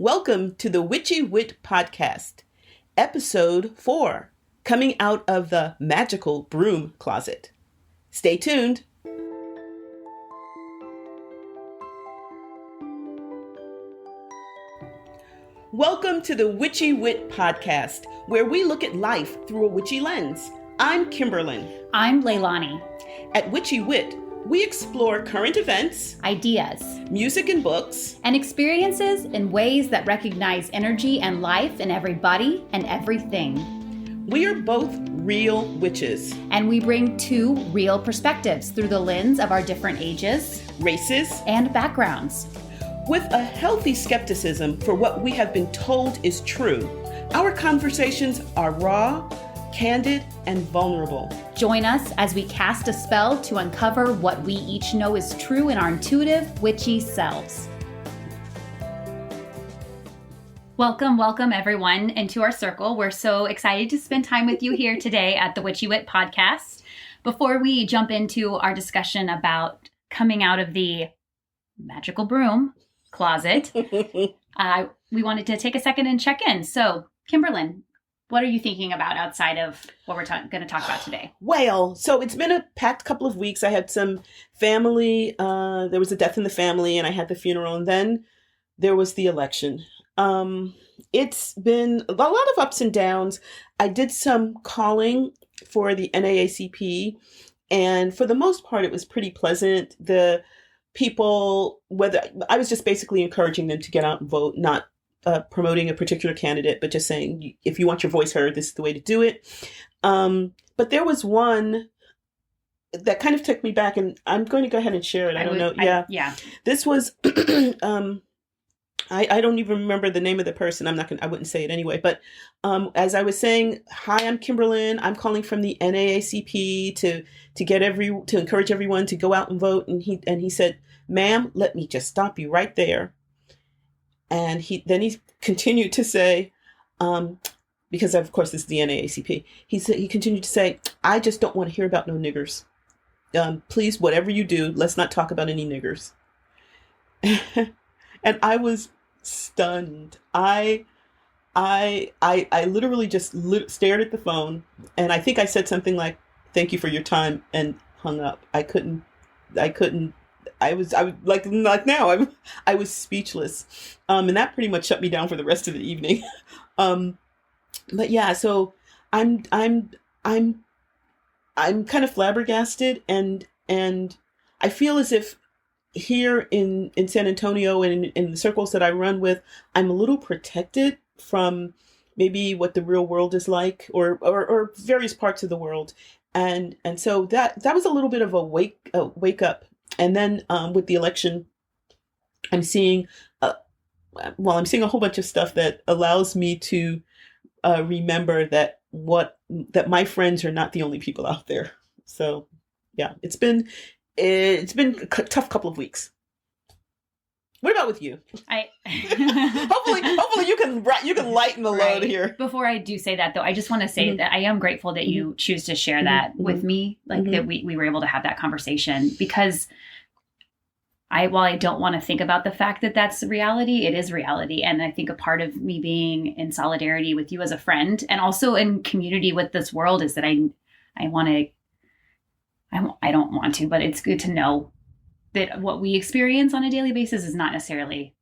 Welcome to the Witchy Wit Podcast, Episode 4, Coming Out of the Magical Broom Closet. Stay tuned. Welcome to the Witchy Wit Podcast, where we look at life through a witchy lens. I'm Kimberlyn. I'm Leilani. At Witchy Wit, we explore current events, Ideas, music and books, and experiences in ways that recognize energy and life in everybody and everything. We are both real witches. And we bring two real perspectives through the lens of our different ages, Races, and backgrounds. with a healthy skepticism for what we have been told is true. Our conversations are raw, candid, and vulnerable. Join us as we cast a spell to uncover what we each know is true in our intuitive, witchy selves. Welcome everyone into our circle. We're so excited to spend time with you here today at the Witchy Wit Podcast. Before we jump into our discussion about coming out of the magical broom closet, we wanted to take a second and check in. So, Kimberlyn, what are you thinking about outside of what we're going to talk about today? Well, so it's been a packed couple of weeks. I had some family, there was a death in the family, and I had the funeral, and then there was the election. It's been a lot of ups and downs. I did some calling for the NAACP, and for the most part, it was pretty pleasant. The people, whether I was just basically encouraging them to get out and vote, not promoting a particular candidate, but just saying, if you want your voice heard, this is the way to do it. But there was one that kind of took me back, and I'm going to go ahead and share it. I don't know. Yeah. This was, I don't even remember the name of the person. I wouldn't say it anyway. But as I was saying, hi, I'm Kimberlyn. I'm calling from the NAACP to encourage everyone to go out and vote. And he said, ma'am, let me just stop you right there. And he continued to say, because of course this is the NAACP, he continued to say, I just don't want to hear about no niggers. Please, whatever you do, let's not talk about any niggers. And I was stunned. I literally just stared at the phone, and I think I said something like, thank you for your time, and hung up. I was like now I was speechless. And that pretty much shut me down for the rest of the evening. But yeah, so I'm kind of flabbergasted, and I feel as if here in San Antonio and in the circles that I run with, I'm a little protected from maybe what the real world is like, or various parts of the world. And so that was a little bit of a wake up. And then with the election, I'm seeing a whole bunch of stuff that allows me to remember that my friends are not the only people out there. So yeah, it's been a tough couple of weeks. What about with you? Hopefully you can lighten the load here. Before I do say that, though, I just want to say that I am grateful that you choose to share that with me, that we were able to have that conversation, because while I don't want to think about the fact that that's reality, it is reality. And I think a part of me being in solidarity with you as a friend, and also in community with this world, is that I don't want to, but it's good to know that what we experience on a daily basis is not necessarily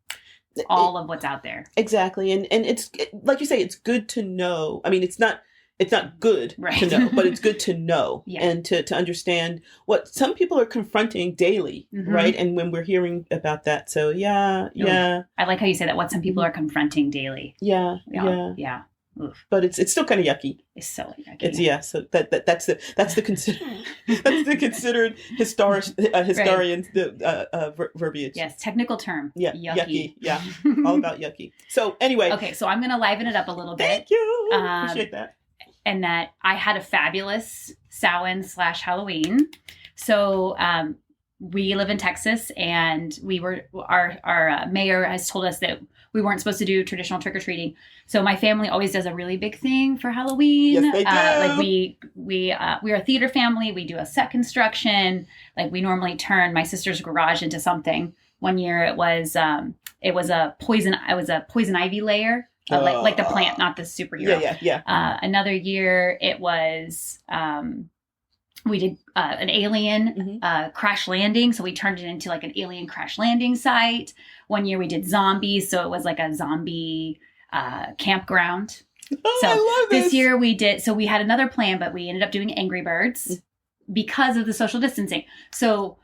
all of what's out there. Exactly. And it's like you say, it's good to know. I mean, it's not good to know, but it's good to know and to understand what some people are confronting daily. Right. And when we're hearing about that. So yeah. I like how you say that, what some people are confronting daily. Yeah. Oof. But it's still kind of yucky. It's so yucky. So that's the considered historian's verbiage. Yes, technical term. Yeah, yucky. Yeah, all about yucky. So anyway, okay, so I'm gonna liven it up a little bit. Thank you. Appreciate that. And that I had a fabulous Samhain/Halloween. So we live in Texas, and our mayor has told us that we weren't supposed to do traditional trick-or-treating. So my family always does a really big thing for Halloween. Yes, they do. We're a theater family. We do a set construction. Like, we normally turn my sister's garage into something One year it was a poison ivy layer, like the plant, not the superhero. Yeah. Another year it was we did an alien crash landing, so we turned it into like an alien crash landing site. One year we did zombies, so it was like a zombie campground. Oh, so I love this year we had another plan, but we ended up doing Angry Birds because of the social distancing. So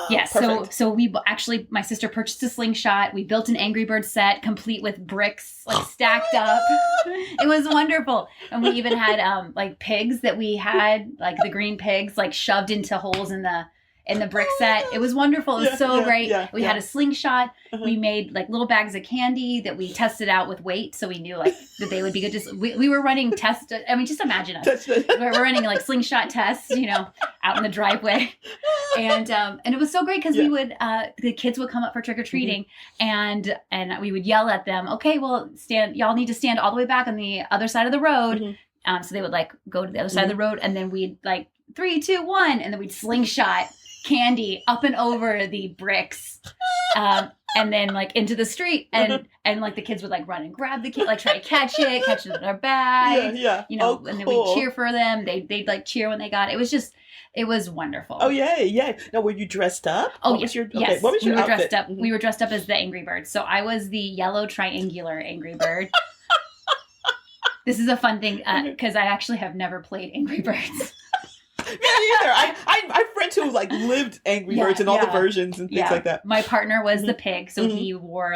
yes, perfect. so we actually, my sister purchased a slingshot. We built an Angry Bird set complete with bricks like stacked up. It was wonderful. And we even had like pigs that we had, like the green pigs, like shoved into holes in the brick set. It was wonderful. It was so great. We had a slingshot. We made like little bags of candy that we tested out with weight, so we knew like that they would be good. Just we were running tests. I mean, just imagine us. We're running like slingshot tests, out in the driveway, and it was so great because we would the kids would come up for trick or treating, and we would yell at them. Okay, well, y'all need to stand all the way back on the other side of the road. So they would like go to the other side of the road, and then we'd like 3, 2, 1, and then we'd slingshot candy up and over the bricks, and then like into the street, and like the kids would like run and grab the kid, like try to catch it in their bag, and then we'd cheer for them. They'd like cheer when they got it. It was wonderful. Oh yeah. Now, were you dressed up? Oh, what was your outfit? Dressed up. We were dressed up as the Angry Birds. So I was the yellow triangular Angry Bird. This is a fun thing because I actually have never played Angry Birds. Me either. I have friends who like lived Angry Birds and all the versions and things like that. My partner was the pig, so he wore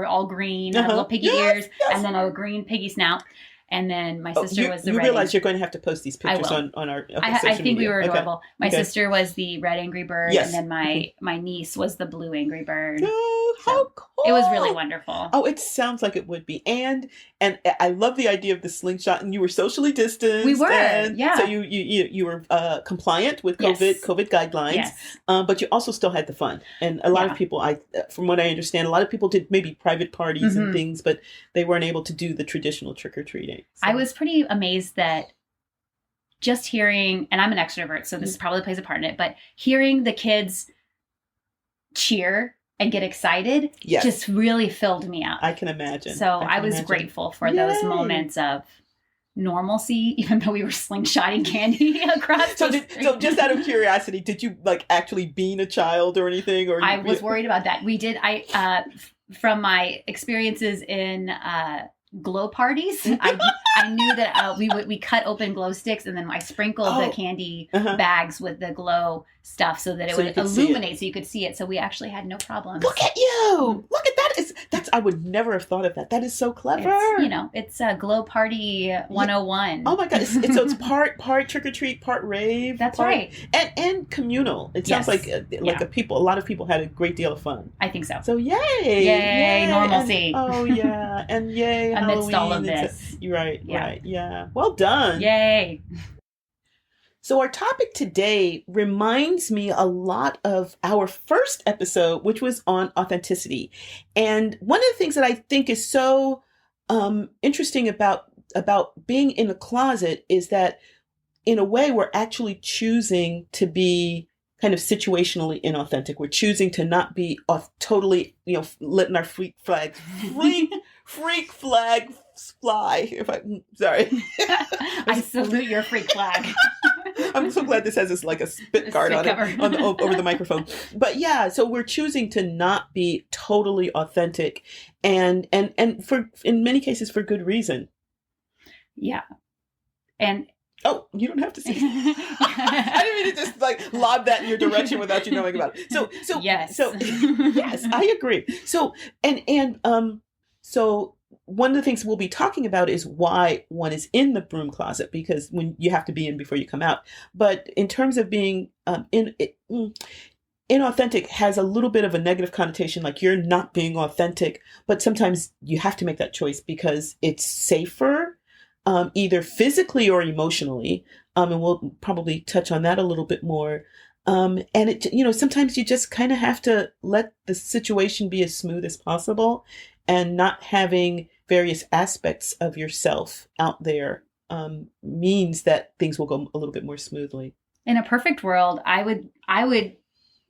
all green, had little piggy ears, and then a green piggy snout. And then my sister was the red. You realize you're going to have to post these pictures on our social media. I think we were adorable. My sister was the red Angry Bird, and then my niece was the blue Angry Bird. Oh, how cool. It was really wonderful. Oh, it sounds like it would be. And I love the idea of the slingshot, and you were socially distanced. We were, So you were compliant with COVID guidelines, but you also still had the fun. And a lot of people, from what I understand, a lot of people did maybe private parties and things, but they weren't able to do the traditional trick-or-treating. So. I was pretty amazed that just hearing, and I'm an extrovert, so this probably plays a part in it, but hearing the kids cheer and get excited just really filled me up. I can imagine. So I was grateful for those moments of normalcy, even though we were slingshotting candy across the street. So just out of curiosity, did you like actually being a child or anything? Or I was worried about that. We did. From my experiences in glow parties, I knew that we cut open glow sticks, and then I sprinkled the candy bags with the glow stuff so that it would illuminate so you could see it. So we actually had no problems. Look at you! Look at that! That's I would never have thought of that. That is so clever. It's a glow party 101. Oh my god! It's part trick or treat, part rave. That's right. And communal. It sounds like a lot of people had a great deal of fun. I think so. So yay normalcy. And yay amidst Halloween. All of this. You're right. Yeah. Well done. Yay. So our topic today reminds me a lot of our first episode, which was on authenticity. And one of the things that I think is so interesting about being in the closet is that in a way we're actually choosing to be kind of situationally inauthentic. We're choosing to not be totally, letting our freak flags fly. Sorry. I salute your freak flag. I'm so glad this has this like a spit guard on it over the microphone. But so we're choosing to not be totally authentic, and for in many cases for good reason. Yeah. And oh, you don't have to say. I didn't mean to just like lob that in your direction without you knowing about it. So yes, I agree. So so one of the things we'll be talking about is why one is in the broom closet, because when you have to be in before you come out. But in terms of being inauthentic has a little bit of a negative connotation, like you're not being authentic, but sometimes you have to make that choice because it's safer, either physically or emotionally. And we'll probably touch on that a little bit more. And it, sometimes you just kind of have to let the situation be as smooth as possible, and not having various aspects of yourself out there means that things will go a little bit more smoothly. In a perfect world, I would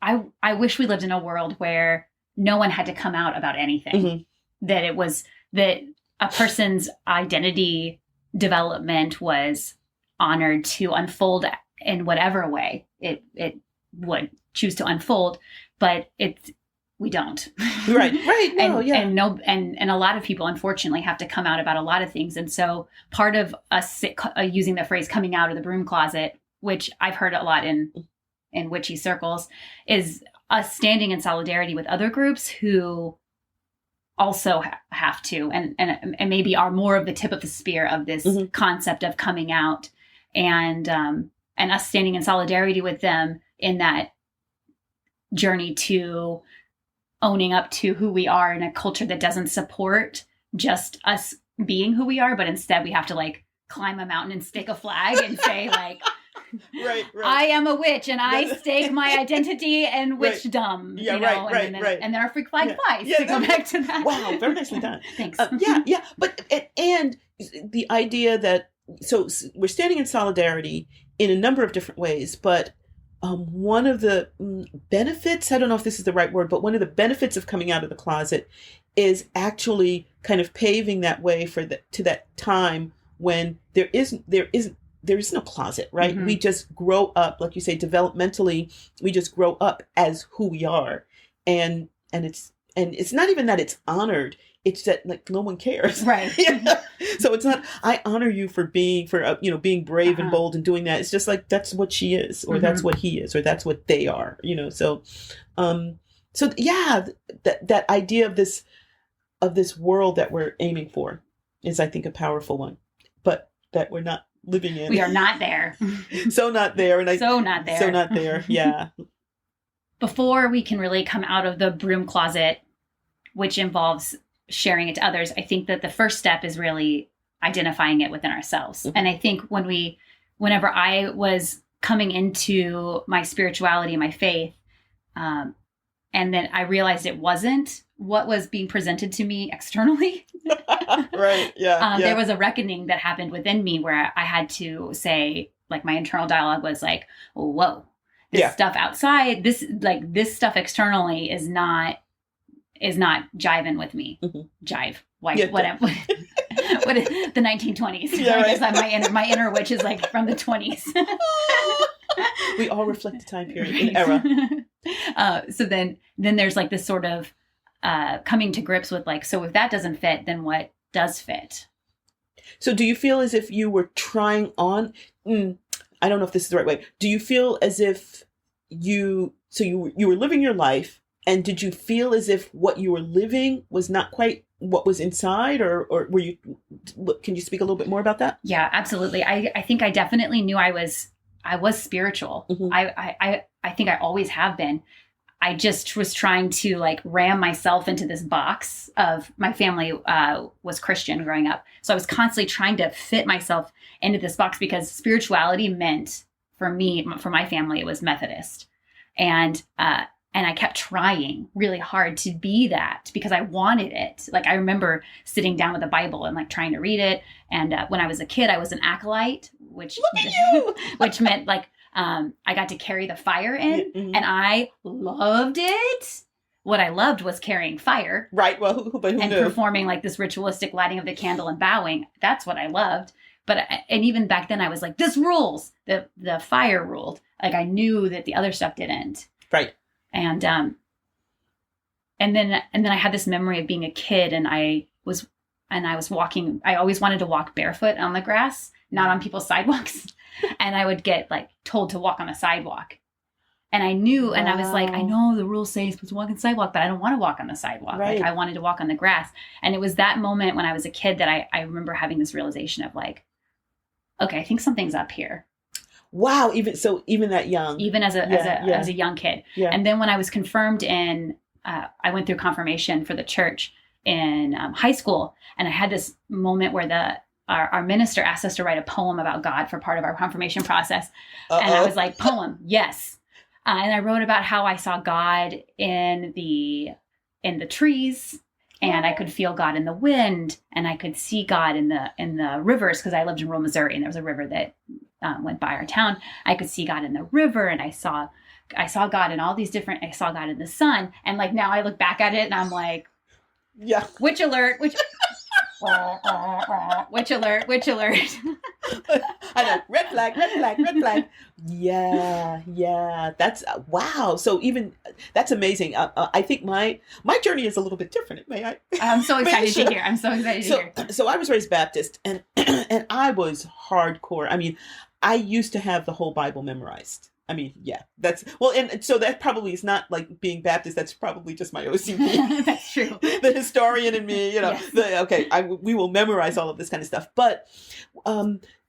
I wish we lived in a world where no one had to come out about anything. Mm-hmm. That it was that a person's identity development was honored to unfold in whatever way it would choose to unfold, but we don't. Right. No, and a lot of people unfortunately have to come out about a lot of things. And so part of us using the phrase coming out of the broom closet, which I've heard a lot in witchy circles, is us standing in solidarity with other groups who also have to, and maybe are more of the tip of the spear of this mm-hmm. concept of coming out, and us standing in solidarity with them in that journey to owning up to who we are in a culture that doesn't support just us being who we are, but instead we have to like climb a mountain and stake a flag and say like, right. I am a witch and I stake my identity in witchdom. Yeah, you know? right. And then our freak flag flies to go back to that. Wow, very nicely done. Thanks. Yeah. But, and the idea that, so we're standing in solidarity in a number of different ways, but one of the benefits, I don't know if this is the right word, but one of the benefits of coming out of the closet is actually kind of paving that way to that time when there is no closet, right? Mm-hmm. We just grow up, like you say, developmentally, we just grow up as who we are. And it's not even that it's honored. It's that like no one cares. Right. So it's not, I honor you for being brave uh-huh. and bold and doing that. It's just like, that's what she is, or mm-hmm. that's what he is, or that's what they are, so, that idea of this world that we're aiming for is, I think, a powerful one, but that we're not living in. We are not there. So not there. And so not there. So not there. Yeah. Before we can really come out of the broom closet, which involves sharing it to others, I think that the first step is really identifying it within ourselves. Mm-hmm. And I think whenever I was coming into my spirituality, my faith, and then I realized it wasn't what was being presented to me externally. Right. Yeah. There was a reckoning that happened within me where I had to say, like, my internal dialogue was like, whoa, this stuff outside, this stuff externally is not jiving with me. Mm-hmm. Jive, white, whatever. What is the 1920s? Yeah, right. I guess my inner witch is like from the 20s. We all reflect the time period and era. So then there's like this sort of coming to grips with like, so if that doesn't fit, then what does fit? So do you feel as if you were trying on? I don't know if this is the right way. Do you feel as if you were living your life? And did you feel as if what you were living was not quite what was inside, or were you? Can you speak a little bit more about that? Yeah, absolutely. I think I definitely knew I was spiritual. Mm-hmm. I think I always have been. I just was trying to like ram myself into this box of, my family was Christian growing up. So I was constantly trying to fit myself into this box because spirituality meant, for me, for my family, it was Methodist. And I kept trying really hard to be that because I wanted it. Like, I remember sitting down with the Bible and like trying to read it. And when I was a kid, I was an acolyte, which meant like I got to carry the fire in, mm-hmm. and I loved it. What I loved was carrying fire. Right. Well, but who knew? Performing like this ritualistic lighting of the candle and bowing. That's what I loved. And even back then I was like, this rules. The fire ruled. Like, I knew that the other stuff didn't. Right. And then I had this memory of being a kid, and I was walking. I always wanted to walk barefoot on the grass, not on people's sidewalks. And I would get like told to walk on the sidewalk. And I knew, and I was like, I know the rules say you're supposed to walk on the sidewalk, but I don't want to walk on the sidewalk. Right. Like, I wanted to walk on the grass. And it was that moment when I was a kid that I remember having this realization of like, okay, I think something's up here. Wow. Even that young. Even as a young kid. Yeah. And then when I was confirmed I went through confirmation for the church in high school. And I had this moment where our minister asked us to write a poem about God for part of our confirmation process. Uh-oh. And I was like, poem, yes. And I wrote about how I saw God in the trees, and I could feel God in the wind, and I could see God in the rivers, because I lived in rural Missouri, and there was a river that went by our town. I could see God in the river, and I saw I saw God in all these different, I saw God in the sun. And like, now I look back at it and I'm like, yeah, witch alert, witch alert, witch alert. I know. Red flag, red flag, red flag. Yeah. That's wow. So even that's amazing. I think my journey is a little bit different. May I? I'm so excited to hear. I'm so excited to hear. So I was raised Baptist, and and I was hardcore. I mean, I used to have the whole Bible memorized. I mean, yeah, that's well, and so that probably is not like being Baptist. That's probably just my OCD. That's true. The historian in me, Yes. we will memorize all of this kind of stuff. But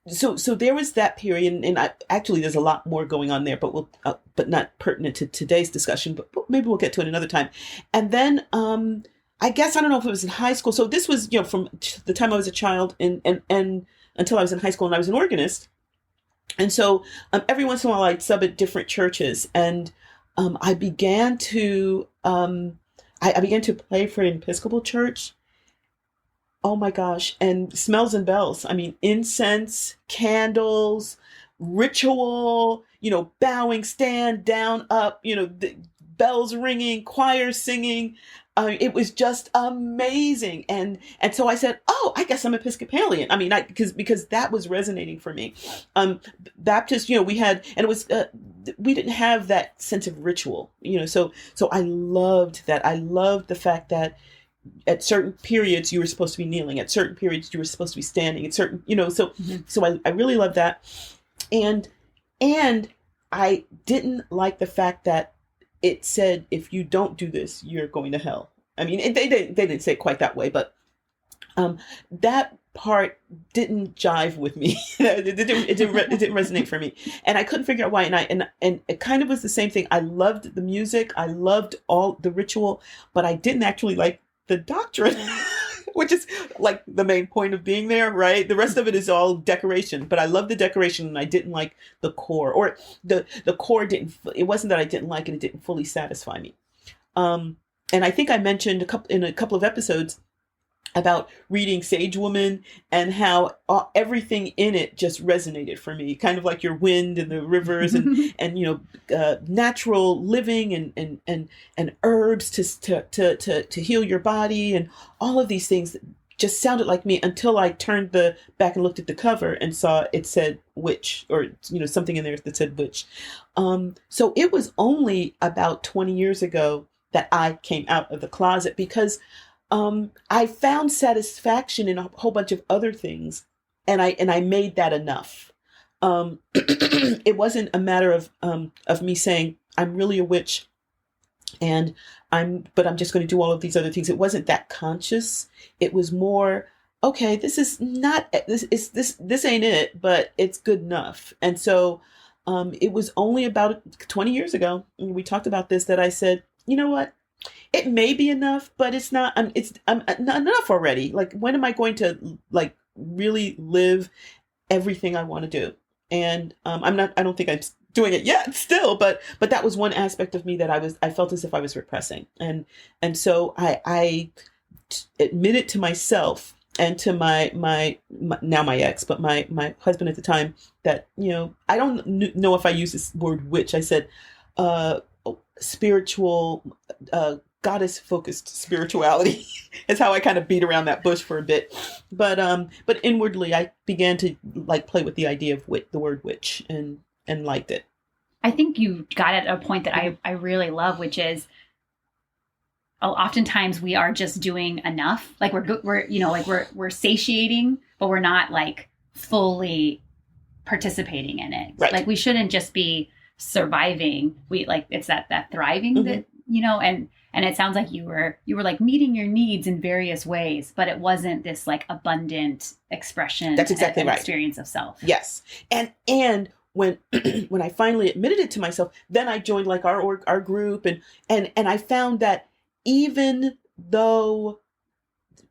so there was that period, and actually there's a lot more going on there, but not pertinent to today's discussion. But maybe we'll get to it another time. And then I guess I don't know if it was in high school. So this was from the time I was a child and until I was in high school, and I was an organist. And so every once in a while I'd sub at different churches, and I began to play for an Episcopal church. Oh my gosh. And smells and bells. I mean, incense, candles, ritual, bowing, stand, down, up, the bells ringing, choir singing. It was just amazing. And so I said, oh, I guess I'm Episcopalian. I mean, because that was resonating for me. Baptist, we had, and it was, we didn't have that sense of ritual, so I loved that. I loved the fact that at certain periods you were supposed to be kneeling, at certain periods you were supposed to be standing, at certain, so I really loved that. And I didn't like the fact that it said, if you don't do this, you're going to hell. I mean, they didn't say it quite that way, but that part didn't jive with me. it didn't resonate for me, and I couldn't figure out why. And it kind of was the same thing. I loved the music, I loved all the ritual, but I didn't actually like the doctrine. Which is like the main point of being there, right? The rest of it is all decoration, but I love the decoration, and I didn't like the core, or the core didn't. It wasn't that I didn't like it; it didn't fully satisfy me. And I think I mentioned in a couple of episodes about reading Sage Woman and how everything in it just resonated for me, kind of like your wind and the rivers and natural living and herbs to heal your body, and all of these things just sounded like me until I turned back and looked at the cover and saw it said witch, or something in there that said witch. So it was only about 20 years ago that I came out of the closet, because I found satisfaction in a whole bunch of other things, and I made that enough. It wasn't a matter of me saying I'm really a witch, but I'm just going to do all of these other things. It wasn't that conscious. It was more, okay, this ain't it, but it's good enough. And so it was only about 20 years ago, and we talked about this, that I said, you know what? It may be enough, but it's not. It's not enough already. Like, when am I going to really live everything I want to do? And I'm not. I don't think I'm doing it yet, still. But that was one aspect of me that I felt as if I was repressing, and so I admitted to myself and to my now my ex, but my husband at the time, that I don't know if I used this word witch. I said spiritual. Goddess focused spirituality is how I kind of beat around that bush for a bit, but inwardly I began to play with the idea of the word witch, and liked it. I think you got at a point that I really love, which is oftentimes we are just doing enough. Like we're satiating, but we're not fully participating in it. Right. Like, we shouldn't just be surviving. It's that thriving that and it sounds like you were meeting your needs in various ways, but it wasn't this abundant expression. That's exactly right. Experience of self. Yes. And when when I finally admitted it to myself, then I joined our group, and I found that even though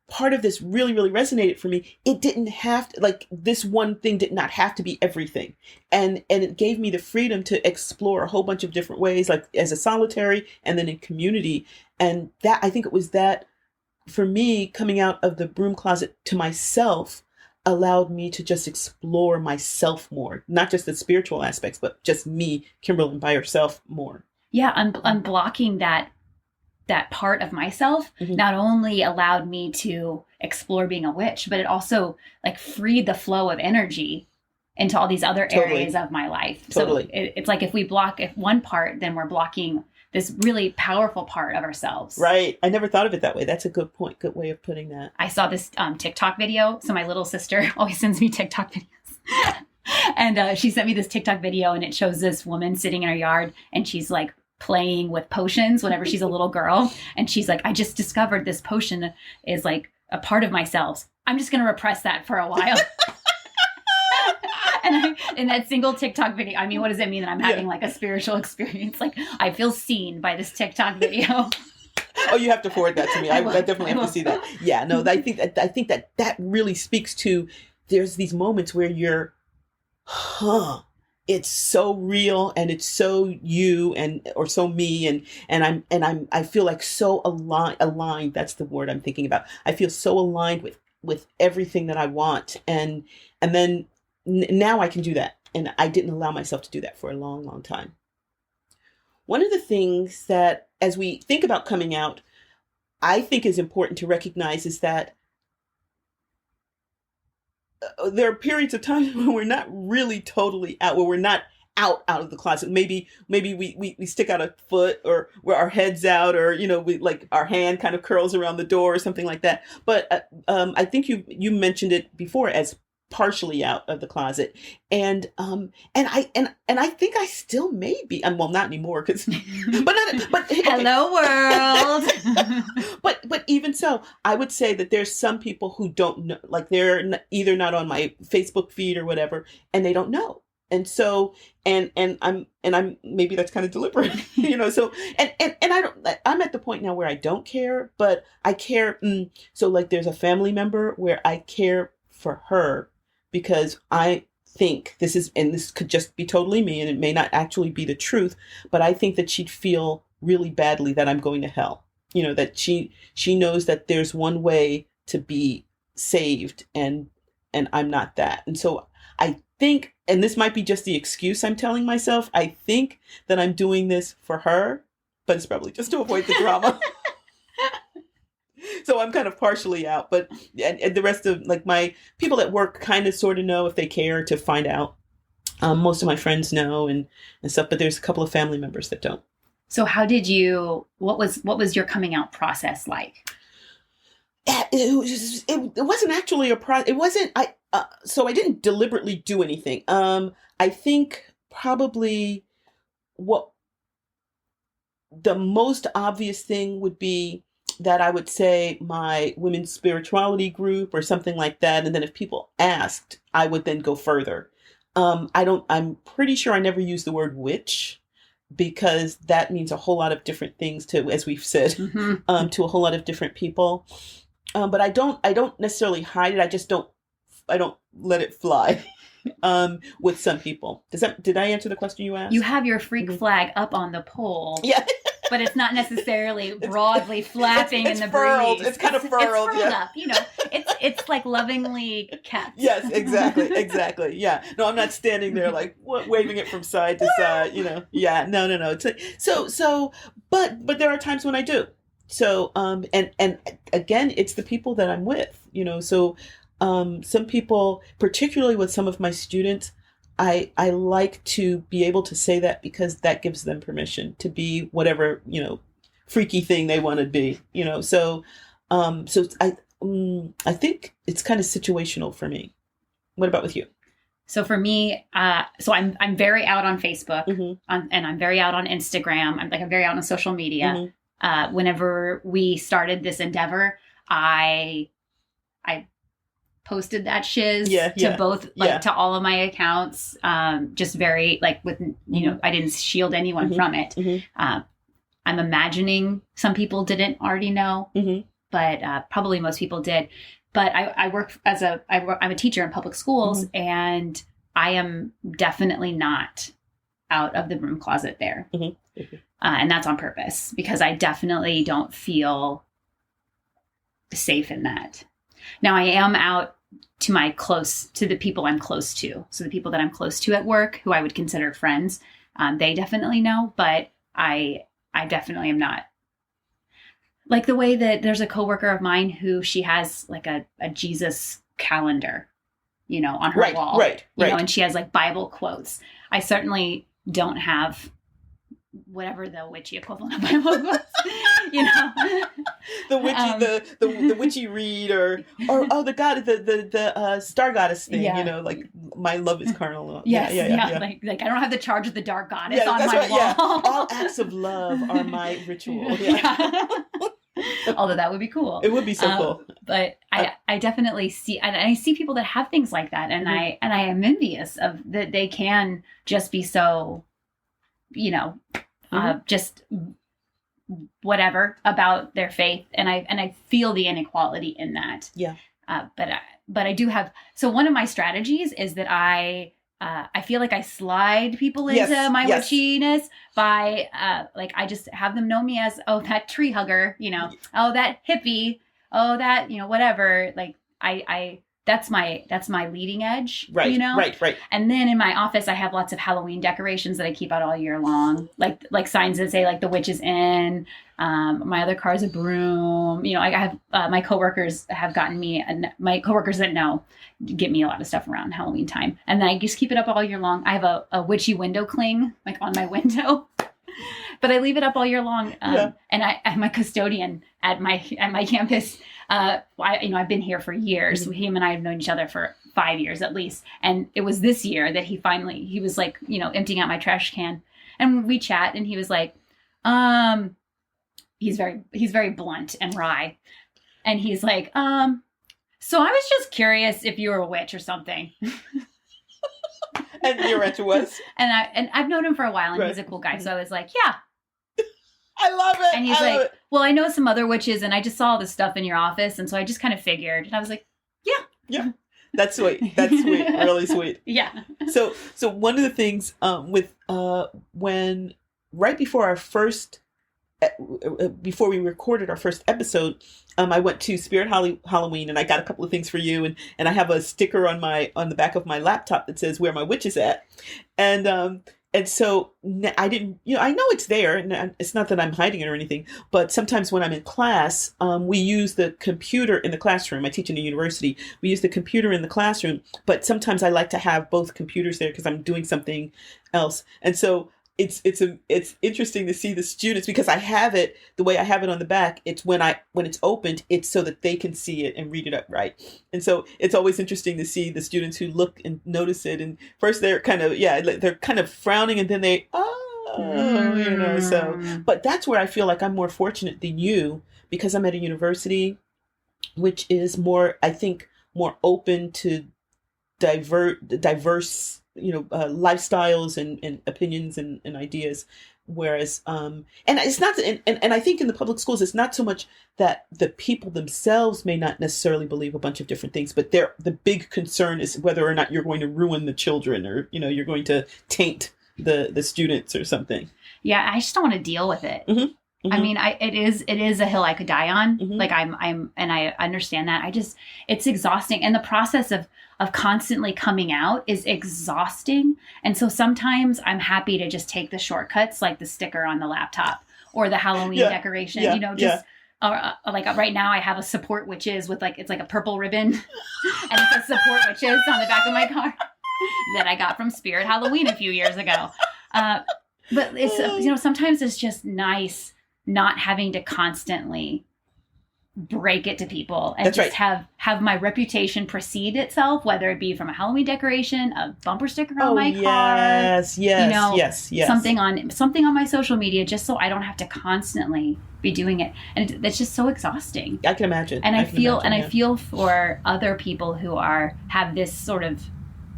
part of this really, really resonated for me, it didn't have to, this one thing did not have to be everything. And it gave me the freedom to explore a whole bunch of different ways, as a solitary and then in community. And that, I think it was that, for me, coming out of the broom closet to myself, allowed me to just explore myself more, not just the spiritual aspects, but just me, Kimberlyn, by herself more. Yeah, unblocking that part of myself not only allowed me to explore being a witch, but it also like freed the flow of energy into all these other areas of my life. Totally. So it's like if we block one part, then we're blocking this really powerful part of ourselves. Right. I never thought of it that way. That's a good point. Good way of putting that. I saw this TikTok video. So my little sister always sends me TikTok videos. And she sent me this TikTok video, and it shows this woman sitting in her yard, and she's like playing with potions whenever she's a little girl. And she's like, I just discovered this potion is like a part of myself. I'm just going to repress that for a while. And in that single TikTok video, I mean, what does it mean that I'm having like a spiritual experience? Like I feel seen by this TikTok video. Oh, you have to forward that to me. I definitely have to see that. Yeah, no, I think that really speaks to, there's these moments where you're, it's so real and it's so you or so me I feel like so aligned. That's the word I'm thinking about. I feel so aligned with everything that I want, and then now I can do that, and I didn't allow myself to do that for a long, long time. One of the things that, as we think about coming out, I think is important to recognize is that there are periods of time when we're not really totally out, where we're not out of the closet. Maybe we stick out a foot, or where our head's out, or, we like our hand kind of curls around the door or something like that. But I think you mentioned it before as partially out of the closet. And I think I still may be, well, not anymore, because, but hello world. but even so, I would say that there's some people who don't know, like they're either not on my Facebook feed or whatever, and they don't know. And so, and I'm maybe that's kind of deliberate, so, I'm at the point now where I don't care, but I care. So like there's a family member where I care for her, because I think this could just be totally me, and it may not actually be the truth, but I think that she'd feel really badly that I'm going to hell. That she knows that there's one way to be saved, and I'm not that. And so I think, and this might be just the excuse I'm telling myself, I think that I'm doing this for her, but it's probably just to avoid the drama. So I'm kind of partially out, but and the rest of like my people at work kind of sort of know if they care to find out. Most of my friends know and stuff, but there's a couple of family members that don't. So what was your coming out process like? It wasn't actually a process. It wasn't, so I didn't deliberately do anything. I think probably what the most obvious thing would be that I would say my women's spirituality group or something like that. And then if people asked, I would then go further. I'm pretty sure I never used the word witch, because that means a whole lot of different things to, as we've said, to a whole lot of different people. But I don't necessarily hide it. I don't let it fly. With some people. Did I answer the question you asked? You have your freak flag up on the pole. Yeah. But it's not necessarily broadly flapping it's in the furled. breeze. It's kind of furled. It's furled up, It's like lovingly kept. Yes, exactly. Yeah. No, I'm not standing there like waving it from side to side. Yeah. No. But there are times when I do. So and again, it's the people that I'm with. So some people, particularly with some of my students, I like to be able to say that, because that gives them permission to be whatever, freaky thing they want to be, so I think it's kind of situational for me. What about with you? So for me, so I'm very out on Facebook, and I'm very out on Instagram. I'm very out on social media. Whenever we started this endeavor, I posted that shiz to both, to all of my accounts. Just very with, I didn't shield anyone from it. I'm imagining some people didn't already know, but probably most people did. But I work I'm a teacher in public schools, and I am definitely not out of the broom closet there. And that's on purpose, because I definitely don't feel safe in that. Now I am out to the people I'm close to. So the people that I'm close to at work, who I would consider friends, they definitely know, but I definitely am not. Like the way that there's a coworker of mine who she has like a Jesus calendar, on her wall, right. And she has like Bible quotes. I certainly don't have whatever the witchy equivalent of Bible quotes, The witchy, the witchy read, or the god, the star goddess thing, like my love is carnal. Yes, yeah. Like I don't have the charge of the dark goddess on my wall. Yeah. All acts of love are my ritual. Yeah. Although that would be cool. It would be so cool. But I definitely see, and I see people that have things like that, and I am envious of that. They can just be so, just whatever about their faith, and I feel the inequality in that. Yeah. But I do have. So one of my strategies is that I feel like I slide people into my witchiness by I just have them know me as, oh, that tree hugger, oh, that hippie, oh, that, whatever. Like that's my leading edge, right, right. And then in my office, I have lots of Halloween decorations that I keep out all year long, like signs that say like the witch is in. My other car is a broom. I have my coworkers have gotten me, and my coworkers that know get me a lot of stuff around Halloween time, and then I just keep it up all year long. I have a witchy window cling like on my window. But I leave it up all year long. And I'm a custodian at my campus. I've been here for years. Mm-hmm. Him and I have known each other for 5 years at least. And it was this year that he was like, emptying out my trash can, and we chat, and he was like, he's very blunt and wry. And he's like, so I was just curious if you were a witch or something. And your answer was? And I've known him for a while, and he's a cool guy. So I was like, yeah. I love it. And he's like, well, I know some other witches, and I just saw all this stuff in your office, and so I just kind of figured. And I was like, yeah. Yeah. That's sweet. That's sweet. Really sweet. Yeah. So one of the things when right before our first, before we recorded our first episode, I went to Spirit Halloween, and I got a couple of things for you, and I have a sticker on the back of my laptop that says where my witch is at, and so I didn't, I know it's there, and it's not that I'm hiding it or anything, but sometimes when I'm in class, we use the computer in the classroom. I teach in a university. We use the computer in the classroom, but sometimes I like to have both computers there because I'm doing something else, and so it's interesting to see the students, because I have it the way I have it on the back. It's when it's opened, it's so that they can see it and read it upright. And so it's always interesting to see the students who look and notice it. And first they're kind of frowning, and then they, so, but that's where I feel like I'm more fortunate than you, because I'm at a university, which is more, I think, more open to diverse lifestyles and opinions and ideas. Whereas, and it's not, and I think in the public schools, it's not so much that the people themselves may not necessarily believe a bunch of different things, but the big concern is whether or not you're going to ruin the children, or, you're going to taint the students or something. Yeah. I just don't want to deal with it. Mm-hmm. Mm-hmm. I mean, it is a hill I could die on. Mm-hmm. Like and I understand that. It's exhausting. And the process of constantly coming out is exhausting. And so sometimes I'm happy to just take the shortcuts, like the sticker on the laptop or the Halloween decoration, like right now I have a support witches with it's like a purple ribbon and it says support witches on the back of my car that I got from Spirit Halloween a few years ago. But it's, sometimes it's just nice not having to constantly break it to people, and That's just right. have my reputation precede itself, whether it be from a Halloween decoration, a bumper sticker on my car, yes, something on my social media, just so I don't have to constantly be doing it. And it's just so exhausting. I can imagine. And I feel for other people who have this sort of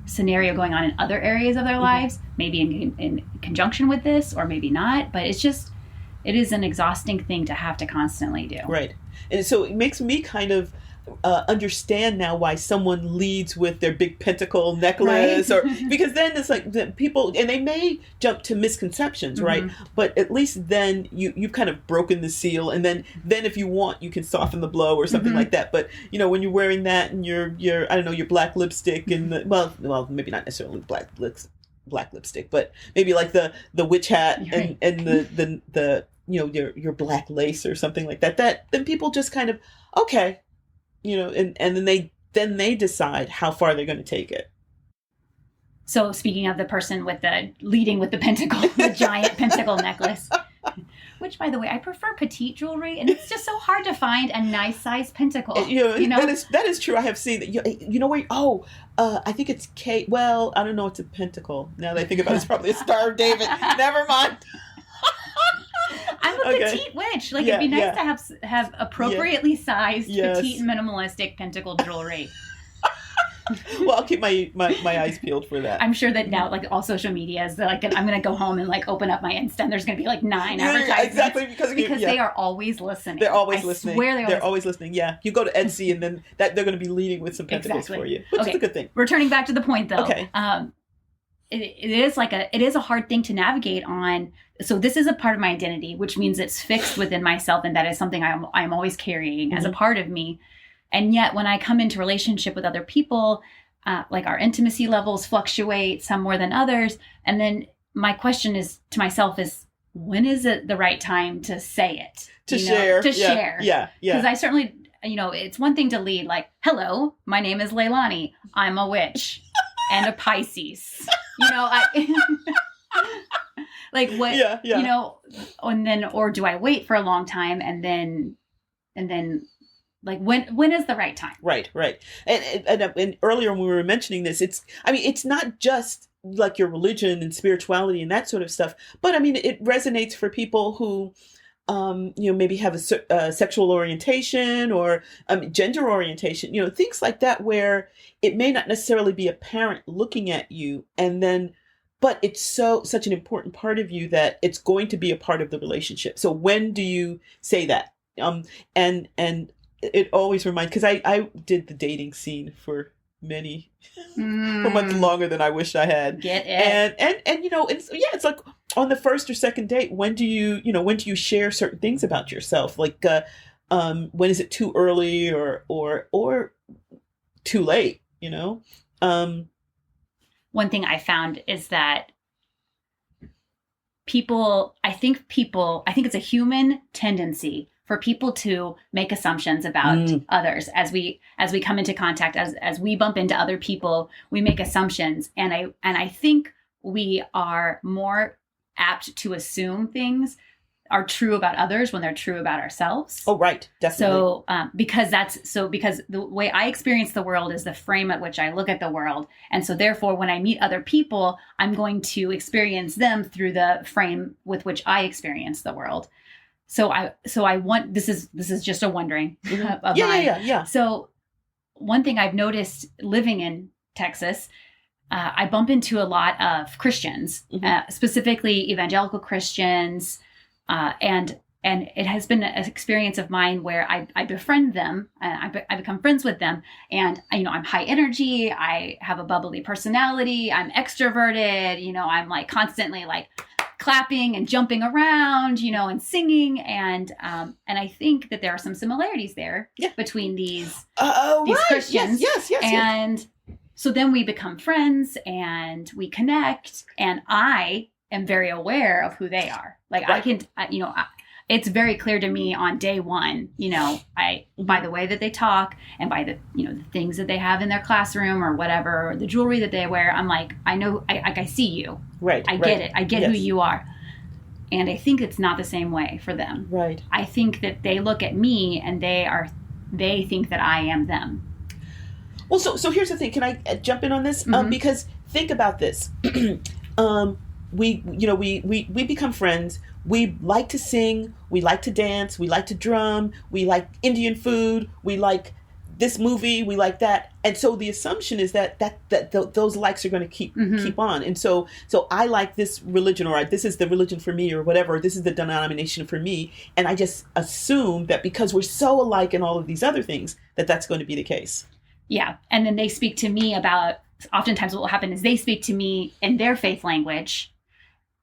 scenario going on in other areas of their lives, maybe in conjunction with this, or maybe not, but it is an exhausting thing to have to constantly do. Right. And so it makes me kind of, understand now why someone leads with their big pentacle necklace, right? Or because then it's like the people, and they may jump to misconceptions, right? But at least then you've kind of broken the seal, and then if you want, you can soften the blow or something like that. But when you're wearing that and your I don't know, your black lipstick and well maybe not necessarily black lipstick, but maybe like the witch hat and the your black lace or something like that then people just kind of okay. And then they decide how far they're going to take it. So speaking of the person leading with the pentacle, the giant pentacle necklace, which by the way, I prefer petite jewelry, and it's just so hard to find a nice size pentacle. That is true. I have seen that. Where? Oh, I think it's Kate. Well, I don't know. It's a pentacle. Now that I think about it, it's probably a Star of David. Never mind. I'm a petite witch. It'd be nice to have appropriately sized, petite, minimalistic pentacle jewelry. Well, I'll keep my eyes peeled for that. I'm sure that now, all social media is I'm going to go home and open up my Insta, and there's going to be 9 advertisements. Exactly, because they are always listening. They're always listening. They're always listening. Yeah, you go to Etsy, and then they're going to be leading with some pentacles for you, which is a good thing. Returning back to the point, though. Okay. It is a hard thing to navigate on. So this is a part of my identity, which means it's fixed within myself, and that is something I'm always carrying as a part of me. And yet when I come into relationship with other people, our intimacy levels fluctuate, some more than others. And then my question to myself is, when is it the right time to say it? To share. Yeah. Because I certainly, it's one thing to lead hello, my name is Leilani. I'm a witch and a Pisces. What, and then, or do I wait for a long time and then when is the right time? Right. And earlier when we were mentioning this, it's not just your religion and spirituality and that sort of stuff, but it resonates for people who, maybe have a sexual orientation or gender orientation, things like that, where it may not necessarily be apparent looking at you, but it's such an important part of you that it's going to be a part of the relationship. So when do you say that? And it always reminds, because I did the dating scene for for much longer than I wished I had. Get it? And it's like on the first or second date, when do you share certain things about yourself? When is it too early or too late? One thing I found is that I think it's a human tendency for people to make assumptions about others as we come into contact, as we bump into other people, we make assumptions. And I think we are more apt to assume things are true about others when they're true about ourselves. Oh, right. Definitely. So, because the way I experience the world is the frame at which I look at the world. And so therefore, when I meet other people, I'm going to experience them through the frame with which I experience the world. So I want, this is just a wondering of mine. Yeah. So one thing I've noticed living in Texas, I bump into a lot of Christians, specifically evangelical Christians, and it has been an experience of mine where I befriend them, I become friends with them, and I'm high energy, I have a bubbly personality, I'm extroverted, I'm constantly clapping and jumping around, and singing, and I think that there are some similarities there between these Christians. Yes. And so then we become friends and we connect, and I am very aware of who they are. It's very clear to me on day one, by the way that they talk and by the, the things that they have in their classroom or whatever, or the jewelry that they wear. I'm I know, I see you. Right. I get it. I get who you are. And I think it's not the same way for them. Right. I think that they look at me and they think that I am them. Well, so here's the thing. Can I jump in on this? Because think about this. We become friends. We like to sing. We like to dance. We like to drum. We like Indian food. We like this movie, we like that. And so the assumption is that those likes are going to keep on. And so I like this religion, or this is the religion for me, or whatever, this is the denomination for me. And I just assume that because we're so alike in all of these other things, that's going to be the case. Yeah. And then they speak to me about, oftentimes what will happen is they speak to me in their faith language.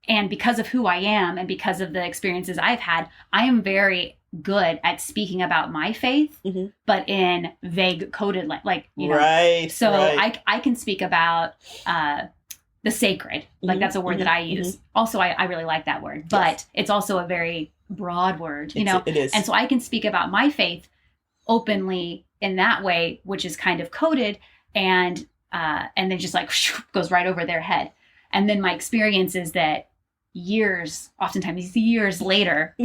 And because of who I am and because of the experiences I've had, I am very good at speaking about my faith, but in vague coded, like, you know, right. So right. I can speak about the sacred, like that's a word that I use. Also, I really like that word, but it's also a very broad word, you know, it is. And so I can speak about my faith openly in that way, which is kind of coded, and then just like goes right over their head. And then my experience is that oftentimes years later,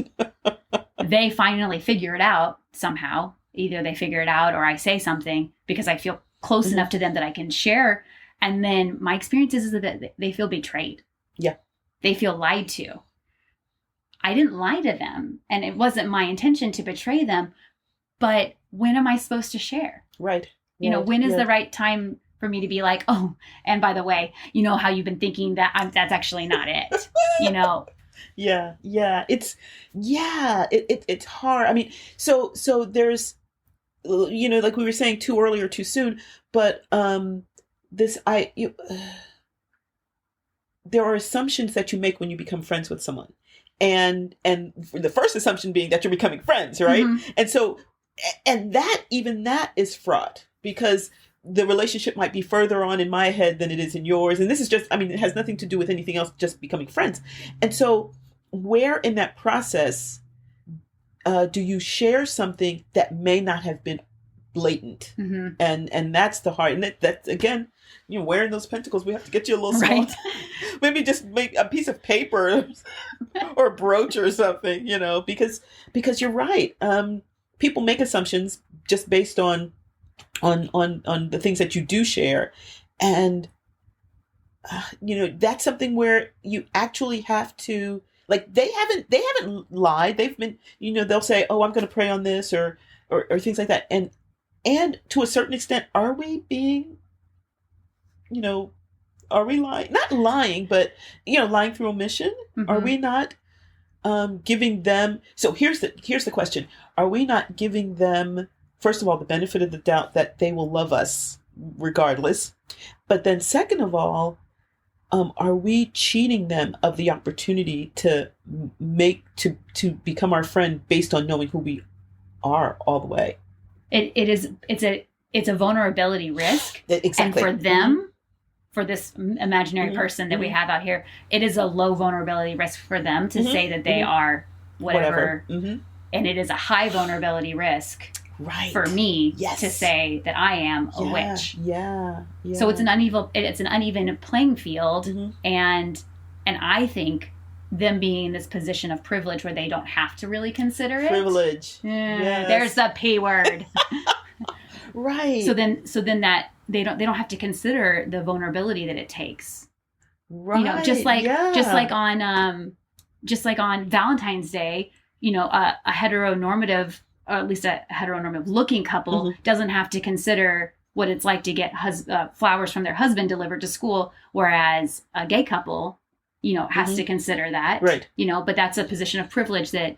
they finally figure it out somehow. Either they figure it out or I say something because I feel close enough to them that I can share. And then my experience is that they feel betrayed. Yeah. They feel lied to. I didn't lie to them, and it wasn't my intention to betray them. But when am I supposed to share? Right. You know, when is the right time for me to be like, oh, and by the way, you know how you've been thinking that that's actually not it, you know? Yeah. It's hard. I mean, so there's, you know, like we were saying, too early or too soon, but there are assumptions that you make when you become friends with someone, and the first assumption being that you're becoming friends, right? And so, and that is fraught, because the relationship might be further on in my head than it is in yours. And this is just, I mean, it has nothing to do with anything else, just becoming friends. And so where in that process do you share something that may not have been blatant? And that's the hard, and that's again, you know, wearing those pentacles, we have to get you a little small. Right. Maybe just make a piece of paper or a brooch or something, you know, because you're right. People make assumptions just based on the things that you do share. And, you know, that's something where you actually have to, like, they haven't lied. They've been, you know, they'll say, oh, I'm going to pray on this or things like that. And to a certain extent, are we being, you know, are we lying? Not lying, but, you know, lying through omission. Are we not giving them, so here's the question. Are we not giving them, first of all, the benefit of the doubt that they will love us regardless? But then second of all, are we cheating them of the opportunity to become our friend based on knowing who we are all the way? It's a vulnerability risk. Exactly. And for them, for this imaginary person that we have out here, it is a low vulnerability risk for them to say that they are whatever. And it is a high vulnerability risk for me to say that I am a witch. Yeah. So it's an uneven playing field. And I think them being in this position of privilege where they don't have to really consider it. Privilege. There's the P word. Right. So then that they don't have to consider the vulnerability that it takes. Right. You know, just like on Valentine's Day, you know, a heteronormative, or at least a heteronormative looking couple doesn't have to consider what it's like to get flowers from their husband delivered to school, whereas a gay couple, you know, has to consider that. Right. You know, but that's a position of privilege that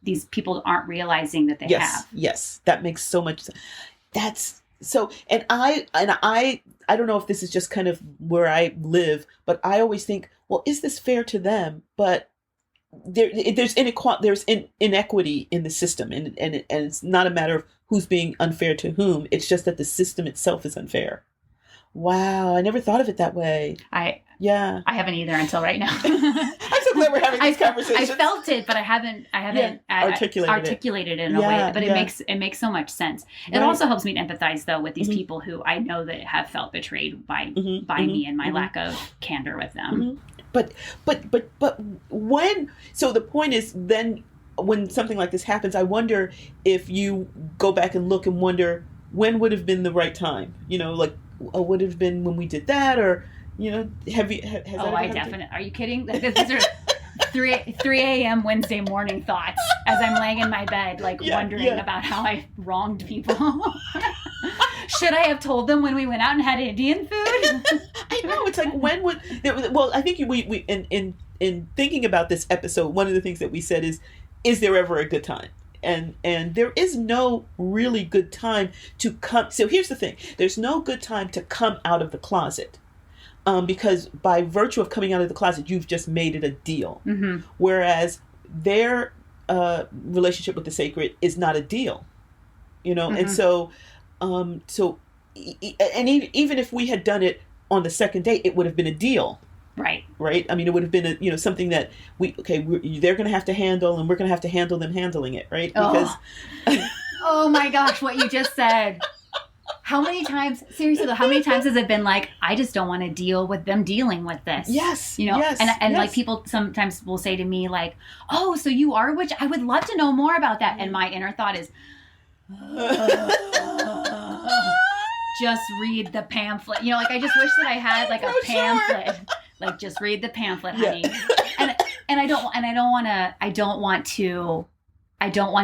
these people aren't realizing that they have. Yes. That makes so much sense. That's so, and I don't know if this is just kind of where I live, but I always think, well, is this fair to them? But there's inequity in the system, and it's not a matter of who's being unfair to whom. It's just that the system itself is unfair. Wow, I never thought of it that way. I haven't either until right now. I'm so glad we're having these conversations. I felt it, but I haven't articulated it in a way. But it makes so much sense. Right. It also helps me to empathize, though, with these people who I know that have felt betrayed by me and my lack of candor with them. But when, so the point is, then when something like this happens, I wonder if you go back and look and wonder when would have been the right time. You know, like, would it have been when we did that, or, you know, has that I definitely. Are you kidding? 3 a.m. Wednesday morning thoughts as I'm laying in my bed, like wondering about how I wronged people. Should I have told them when we went out and had Indian food? I know. It's like, when would, well, I think we in thinking about this episode, one of the things that we said is there ever a good time? And there is no really good time to come. So here's the thing. There's no good time to come out of the closet. Because by virtue of coming out of the closet, you've just made it a deal. Mm-hmm. Whereas their relationship with the sacred is not a deal, mm-hmm. And so, even if we had done it on the second date, it would have been a deal. Right. I mean, it would have been something that they're going to have to handle, and we're going to have to handle them handling it. Right. Because. Oh my gosh, what you just said. How many times has it been like, I just don't want to deal with them dealing with this? Yes. Yes, and like people sometimes will say to me like, oh, so you are a witch? I would love to know more about that. And my inner thought is, just read the pamphlet. Like, I just wish that I had like a pamphlet. Sure. Like, just read the pamphlet, honey. Yeah. and I don't want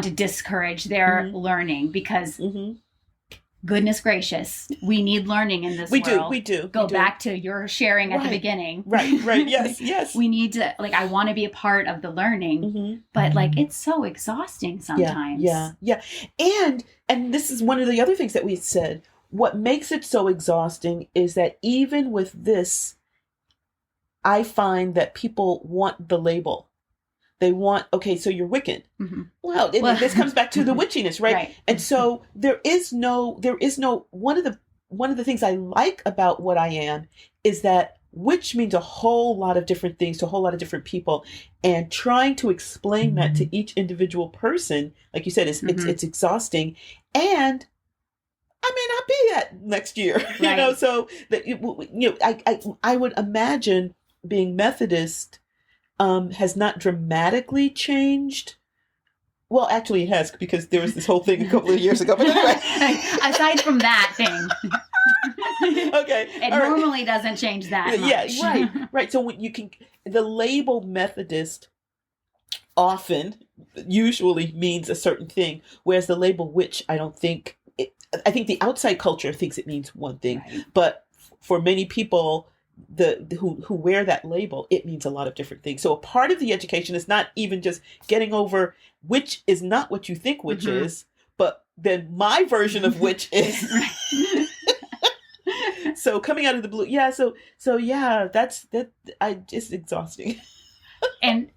to discourage their mm-hmm. learning, because mm-hmm. goodness gracious, we need learning in this world. We do. Go back to your sharing at the beginning. Right. Yes. We need to, like, I want to be a part of the learning, mm-hmm. but like, it's so exhausting sometimes. Yeah. And this is one of the other things that we said. What makes it so exhausting is that even with this, I find that people want the label. They want, okay, so you're Wiccan. Mm-hmm. Well, this comes back to the witchiness, right? And so there is no, one of the things I like about what I am is that witch means a whole lot of different things to a whole lot of different people, and trying to explain mm-hmm. that to each individual person, like you said, mm-hmm. it's exhausting. And I may not be that next year, right. So that, I would imagine being Methodist has not dramatically changed. Well, actually it has, because there was this whole thing a couple of years ago. But anyway. Aside from that thing. Okay. It normally doesn't change that much. Yeah, right. So the label Methodist usually means a certain thing, whereas the label witch, I think the outside culture thinks it means one thing, right. But for many people, who wear that label, it means a lot of different things. So a part of the education is not even just getting over witch is not what you think witch mm-hmm. is, but then my version of witch is. So coming out of the blue, yeah. So yeah, that's it's exhausting. And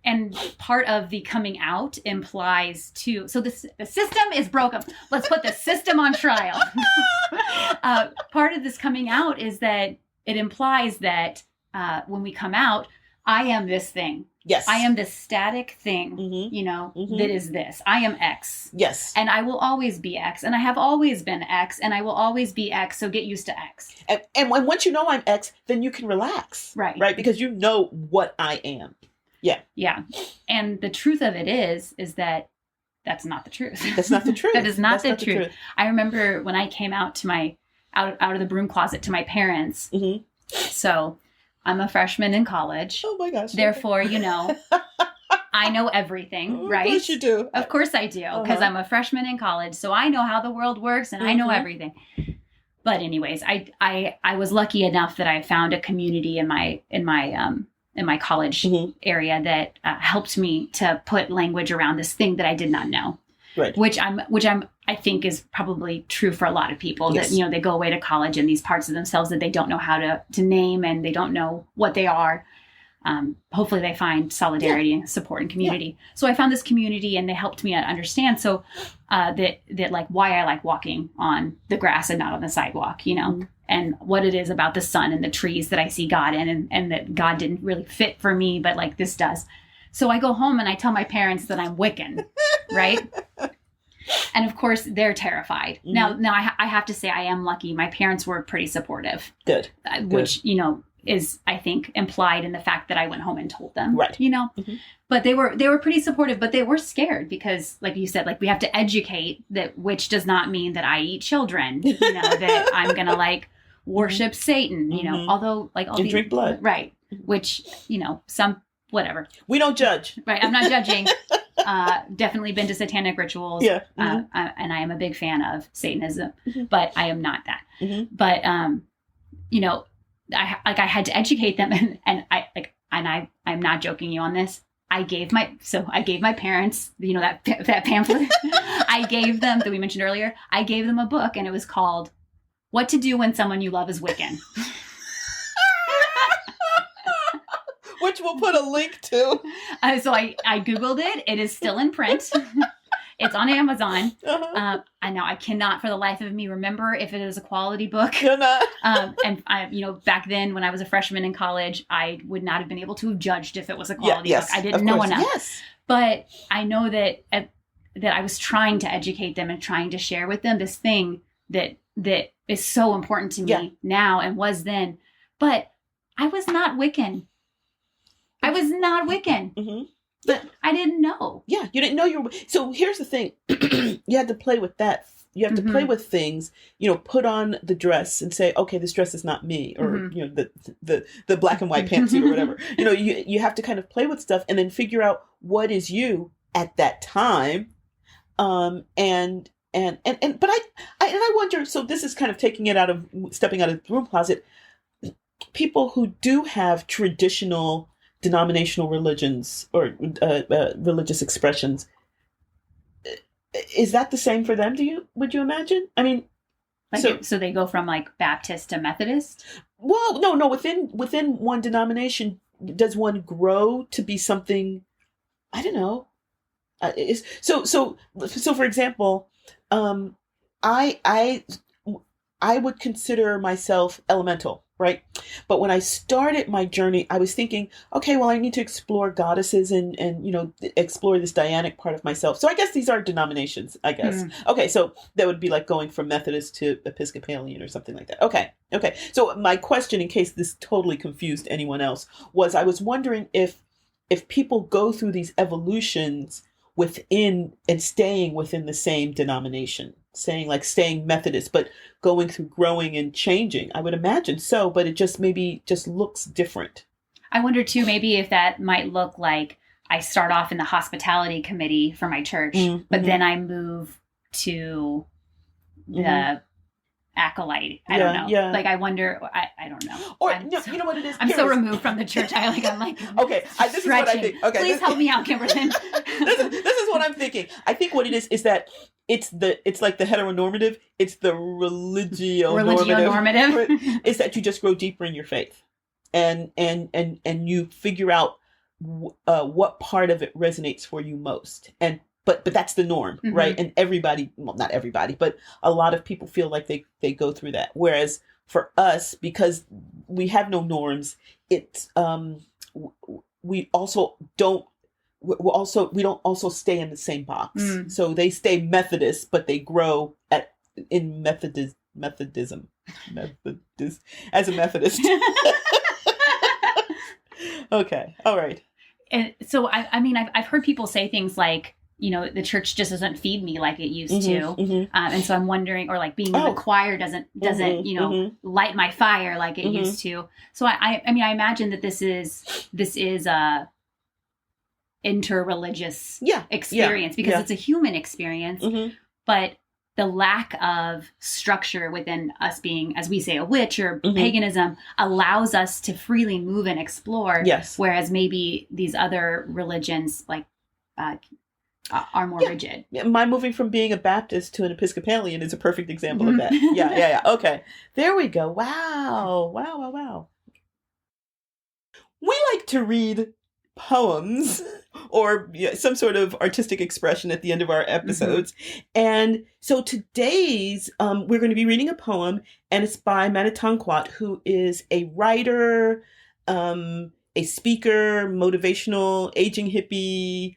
part of the coming out implies too. So the system is broken. Let's put the system on trial. Part of this coming out is that it implies that when we come out, I am this thing. Yes. I am this static thing, mm-hmm. Mm-hmm. that is this. I am X. Yes. And I will always be X. And I have always been X. And I will always be X. So get used to X. And once you know I'm X, then you can relax. Right. Because you know what I am. Yeah. Yeah. And the truth of it is that that's not the truth. That's not the truth. That is not the truth. I remember when I came out to out of the broom closet to my parents. Mm-hmm. So I'm a freshman in college. Oh my gosh. Therefore, I know everything, right? Of course you do. Of course I do, because I'm a freshman in college. So I know how the world works and mm-hmm. I know everything. But anyways, I was lucky enough that I found a community in my college mm-hmm. area that helped me to put language around this thing that I did not know. Right. Which I think is probably true for a lot of people. Yes. That, they go away to college and these parts of themselves that they don't know how to name, and they don't know what they are. Hopefully they find solidarity and support and community. Yeah. So I found this community and they helped me understand. So, that like why I like walking on the grass and not on the sidewalk, mm-hmm. and what it is about the sun and the trees that I see God in, and that God didn't really fit for me, but like this does. So I go home and I tell my parents that I'm Wiccan, right? And of course they're terrified. Mm-hmm. Now I have to say I am lucky. My parents were pretty supportive. Good. Which, is I think implied in the fact that I went home and told them, right. Mm-hmm. But they were pretty supportive, but they were scared because, like you said, like we have to educate that, which does not mean that I eat children, that I'm going to like worship mm-hmm. Satan, mm-hmm. Although like I'll drink blood. Right. Which, some whatever. We don't judge. Right. I'm not judging. Definitely been to satanic rituals. Yeah. And I am a big fan of Satanism, but I am not that. But, you know, I had to educate them, I'm not joking you on this. I gave my parents, you know, that pamphlet. I gave them, that we mentioned earlier, I gave them a book, and it was called What to Do When Someone You Love is Wiccan. Which we'll put a link to. So I Googled it. It is still in print. It's on Amazon. I know I cannot for the life of me remember if it is a quality book. You're not. And I, you know, back then when I was a freshman in college, I would not have been able to have judged if it was a quality book. I didn't know enough. Yes. But I know that I was trying to educate them and trying to share with them this thing that is so important to me now and was then. But I was not Wiccan. I was not Wiccan. But I didn't know. Yeah, you didn't know you were. So here's the thing. You had to play with that. You have to play with things, you know, put on the dress and say, okay, this dress is not me, or, you know, the black and white pantsuit or whatever. You know, you have to kind of play with stuff and then figure out what is you at that time. But I wonder, so this is kind of stepping out of the broom closet. People who do have traditional denominational religions or religious expressions, is that the same for them? Would you imagine? I mean, so they go from like Baptist to Methodist? Well, no. Within one denomination, does one grow to be something? I don't know. So for example, I would consider myself elemental. Right. But when I started my journey, I was thinking, okay, well, I need to explore goddesses and, you know, explore this Dianic part of myself. So I guess these are denominations, I guess. Okay. So that would be like going from Methodist to Episcopalian or something like that. Okay. So my question, in case this totally confused anyone else, was I was wondering if people go through these evolutions within and staying within the same denomination, staying Methodist, but going through growing and changing. I would imagine so, but it just maybe looks different. I wonder too, maybe if that might look like I start off in the hospitality committee for my church, but then I move to the acolyte. I don't know. Yeah. Like I wonder. I don't know. Or you know what it is. I'm so removed from the church. I'm like. Okay, this is what I think. Okay, please help me out, Kimberlyn. this is what I'm thinking. I think what it is that it's like the heteronormative. It's the religio-normative. It's that you just grow deeper in your faith, and you figure out what part of it resonates for you most, and. But that's the norm, right? And everybody, well, not everybody, but a lot of people feel like they go through that. Whereas for us, because we have no norms, it's we don't also stay in the same box. So they stay Methodist, but they grow in Methodism as a Methodist. Okay, all right. And so I mean I've heard people say things like, you know, the church just doesn't feed me like it used to. And so I'm wondering, or like being in the choir doesn't, you know, light my fire like it used to. So I mean, I imagine that this is a interreligious experience because it's a human experience, but the lack of structure within us being, as we say, a witch or paganism allows us to freely move and explore. Yes. Whereas maybe these other religions like, are more rigid. Yeah, my moving from being a Baptist to an Episcopalian is a perfect example of that. Yeah. Okay. There we go. Wow. We like to read poems or some sort of artistic expression at the end of our episodes. And so today's, we're going to be reading a poem, and it's by Manitanquat, who is a writer, a speaker, motivational, aging hippie,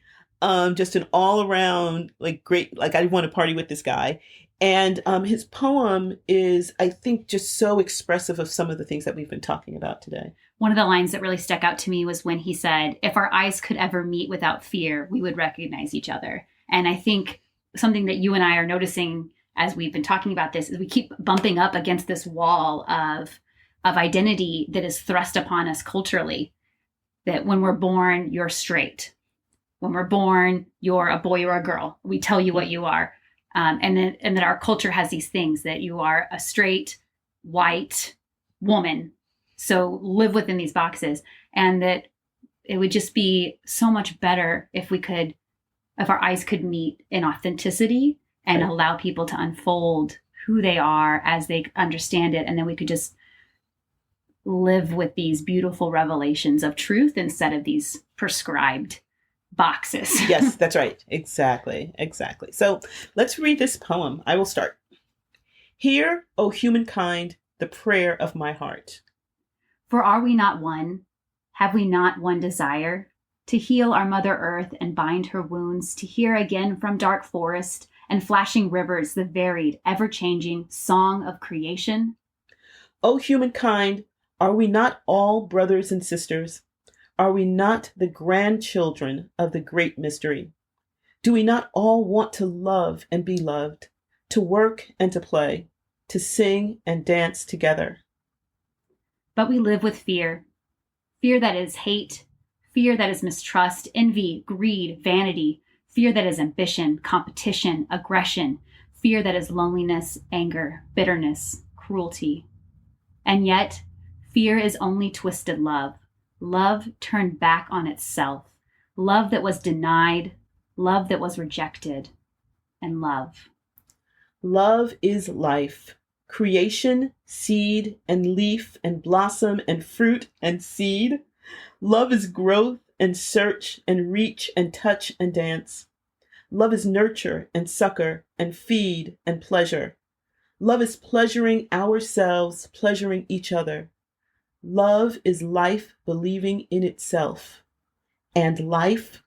just an all around, like great, like I want to party with this guy. And his poem is, I think, just so expressive of some of the things that we've been talking about today. One of the lines that really stuck out to me was when he said, if our eyes could ever meet without fear, we would recognize each other. And I think something that you and I are noticing as we've been talking about this is we keep bumping up against this wall of identity that is thrust upon us culturally. that when we're born, you're straight. When we're born, you're a boy or a girl. We tell you what you are. And that our culture has these things that you are a straight, white woman. So live within these boxes. And that it would just be so much better if our eyes could meet in authenticity and allow people to unfold who they are as they understand it. And then we could just live with these beautiful revelations of truth instead of these prescribed boxes. Yes, that's right. Exactly. So let's read this poem. I will start. Hear, O humankind, the prayer of my heart. For are we not one? Have we not one desire? To heal our Mother Earth and bind her wounds, to hear again from dark forest and flashing rivers the varied, ever-changing song of creation? O humankind, are we not all brothers and sisters? Are we not the grandchildren of the great mystery? Do we not all want to love and be loved, to work and to play, to sing and dance together? But we live with fear. Fear that is hate, fear that is mistrust, envy, greed, vanity, fear that is ambition, competition, aggression, fear that is loneliness, anger, bitterness, cruelty. And yet, fear is only twisted love, love turned back on itself, love that was denied, love that was rejected, and love. Love is life, creation, seed, and leaf, and blossom, and fruit, and seed. Love is growth, and search, and reach, and touch, and dance. Love is nurture, and succor, and feed, and pleasure. Love is pleasuring ourselves, pleasuring each other. Love is life believing in itself. And life?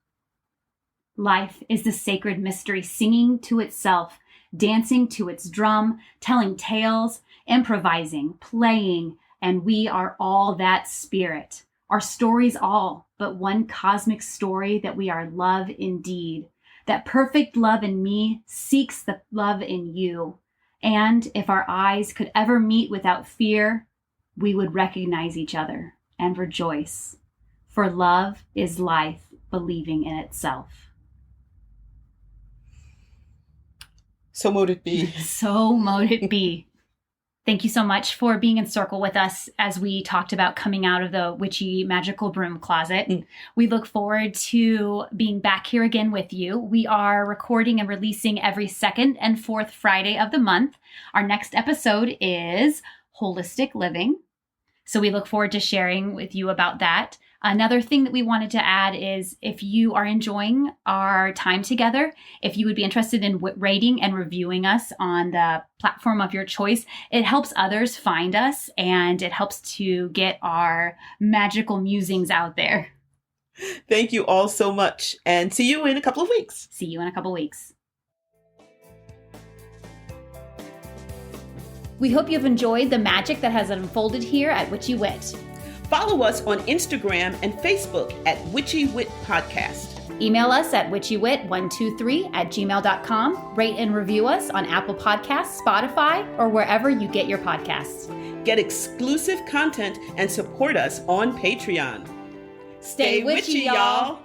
Life is the sacred mystery singing to itself, dancing to its drum, telling tales, improvising, playing, and we are all that spirit. Our stories all, but one cosmic story that we are love indeed. That perfect love in me seeks the love in you. And if our eyes could ever meet without fear, we would recognize each other and rejoice. For love is life believing in itself. So mote it be. So mote it be. Thank you so much for being in circle with us as we talked about coming out of the witchy magical broom closet. We look forward to being back here again with you. We are recording and releasing every second and fourth Friday of the month. Our next episode is Holistic Living. So we look forward to sharing with you about that. Another thing that we wanted to add is if you are enjoying our time together, if you would be interested in rating and reviewing us on the platform of your choice, it helps others find us and it helps to get our magical musings out there. Thank you all so much and see you in a couple of weeks. See you in a couple of weeks. We hope you've enjoyed the magic that has unfolded here at Witchy Wit. Follow us on Instagram and Facebook at Witchy Wit Podcast. Email us at witchywit123@gmail.com. Rate and review us on Apple Podcasts, Spotify, or wherever you get your podcasts. Get exclusive content and support us on Patreon. Stay witchy, y'all.